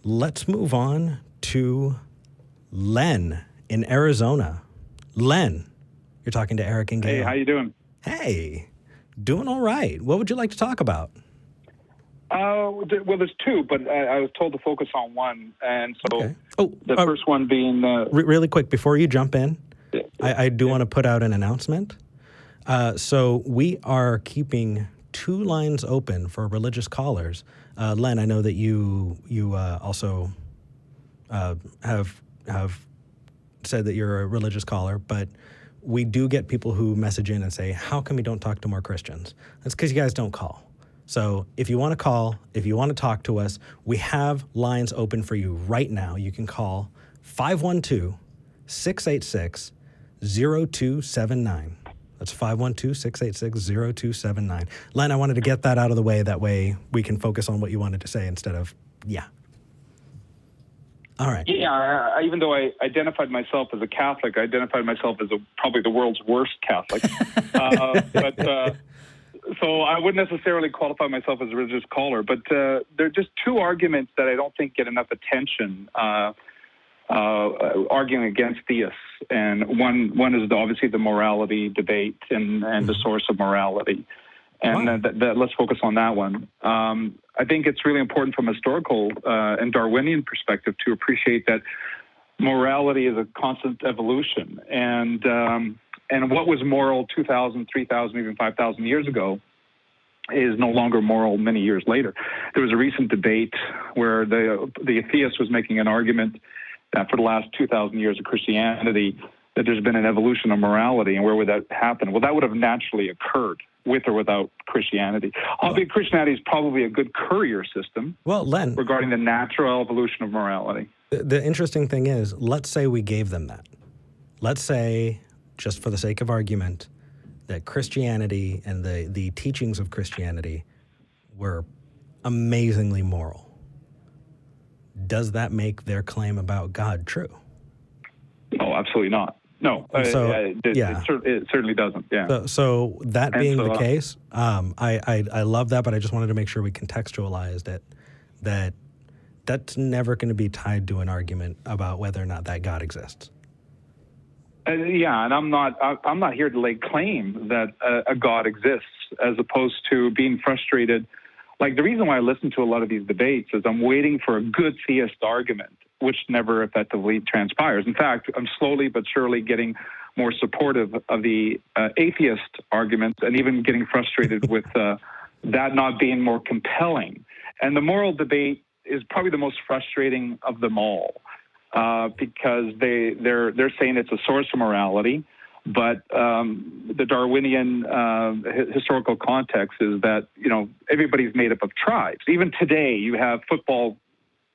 let's move on to Len in Arizona. Len, you're talking to Eric and Gail. Hey, how you doing? Hey, doing all right. What would you like to talk about? Well, there's two, but I was told to focus on one, and so Okay. the first one being... really quick, before you jump in, I do want to put out an announcement. So we are keeping 2 lines open for religious callers. Len, I know that you also have said that you're a religious caller, but we do get people who message in and say, how come you don't talk to more Christians? That's because you guys don't call. So if you want to call, if you want to talk to us, we have lines open for you right now. You can call 512-686-0279. That's 512-686-0279. Len, I wanted to get that out of the way. That way we can focus on what you wanted to say instead of, All right. Yeah, even though I identified myself as a Catholic, I identified myself as probably the world's worst Catholic. So I wouldn't necessarily qualify myself as a religious caller, but there are just 2 arguments that I don't think get enough attention arguing against theists. And one is obviously the morality debate and the source of morality. And let's focus on that one. I think it's really important from a historical and Darwinian perspective to appreciate that morality is a constant evolution. And what was moral 2,000, 3,000, even 5,000 years ago is no longer moral many years later. There was a recent debate where the atheist was making an argument that for the last 2,000 years of Christianity, that there's been an evolution of morality. And where would that happen? Well, that would have naturally occurred with or without Christianity. Albeit Christianity is probably a good courier system Len, regarding the natural evolution of morality. The interesting thing is, let's say we gave them that. Let's say, just for the sake of argument, that Christianity and the teachings of Christianity were amazingly moral. Does that make their claim about God true? No, absolutely not. No, it certainly doesn't. Yeah. So that being the case, I love that, but I just wanted to make sure we contextualized it. That's never going to be tied to an argument about whether or not that God exists. And I'm not here to lay claim that a God exists, as opposed to being frustrated. Like, the reason why I listen to a lot of these debates is I'm waiting for a good theist argument, which never effectively transpires. In fact, I'm slowly but surely getting more supportive of the atheist arguments, and even getting frustrated with that not being more compelling. And the moral debate is probably the most frustrating of them all, because they're saying it's a source of morality. But the Darwinian historical context is that, everybody's made up of tribes. Even today, you have football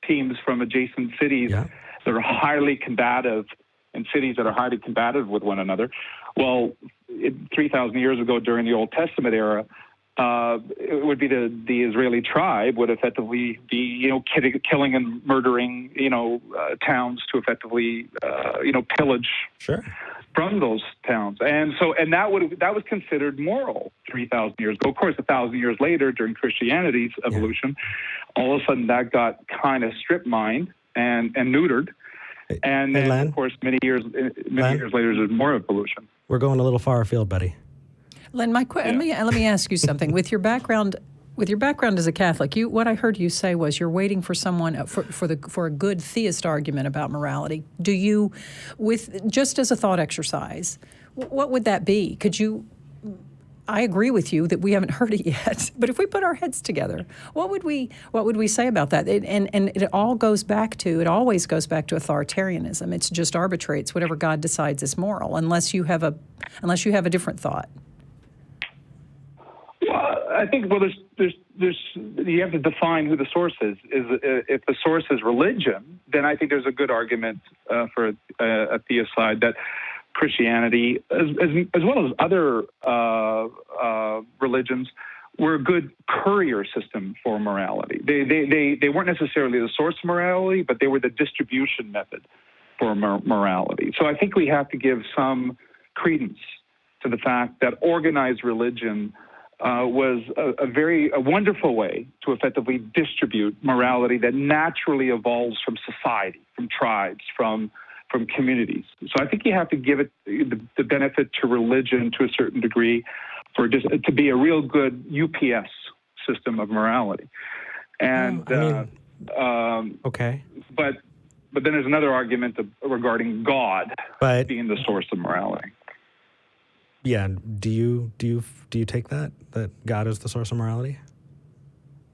teams from adjacent cities that are highly combative, and cities that are highly combative with one another. Well, 3,000 years ago, during the Old Testament era, it would be the Israeli tribe would effectively be, killing and murdering, towns to effectively, pillage from those towns. And that was considered moral 3,000 years ago. Of course, 1,000 years later, during Christianity's evolution, all of a sudden that got kind of strip mined and neutered. And then, Len, of course, many years later, there's more evolution. We're going a little far afield, buddy. Len, let me ask you something. With your background as a Catholic, what I heard you say was you're waiting for someone for a good theist argument about morality. Do you, just as a thought exercise, what would that be? Could you? I agree with you that we haven't heard it yet, but if we put our heads together, what would we say about that? And it always goes back to authoritarianism. It's just arbitrary. It's whatever God decides is moral, unless you have a different thought. Well, I think there's you have to define who the source is. If the source is religion, then I think there's a good argument for a theist side that Christianity, as well as other religions, were a good courier system for morality. They weren't necessarily the source of morality, but they were the distribution method for morality. So I think we have to give some credence to the fact that organized religion was a wonderful way to effectively distribute morality that naturally evolves from society, from tribes, from communities. So I think you have to give it the benefit to religion to a certain degree for just to be a real good UPS system of morality. And okay, but then there's another argument regarding God being the source of morality. Yeah, do you take that God is the source of morality?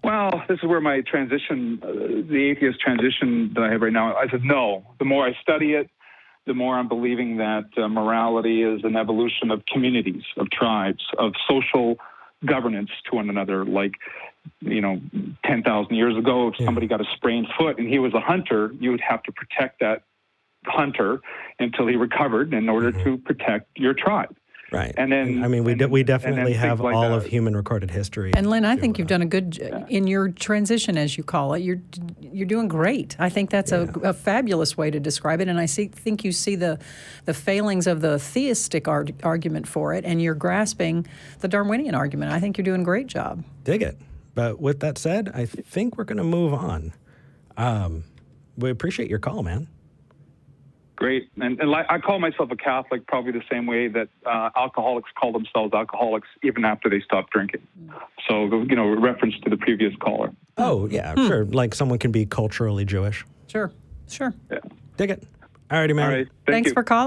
Well, this is where my transition, the atheist transition that I have right now, I said no. The more I study it, the more I'm believing that morality is an evolution of communities, of tribes, of social governance to one another. Like, 10,000 years ago, if somebody got a sprained foot and he was a hunter, you would have to protect that hunter until he recovered in order to protect your tribe. Right. And then, we definitely have all of human recorded history. And Lynn, I think you've done a good in your transition, as you call it. You're doing great. I think that's a fabulous way to describe it. And I think you see the failings of the theistic argument for it, and you're grasping the Darwinian argument. I think you're doing a great job. Dig it. But with that said, I think we're going to move on. We appreciate your call, man. Great. And I call myself a Catholic probably the same way that alcoholics call themselves alcoholics even after they stop drinking. So, reference to the previous caller. Oh, yeah, sure. Like someone can be culturally Jewish. Sure. Yeah. Dig it. All righty, man. All right. Thanks you. for calling.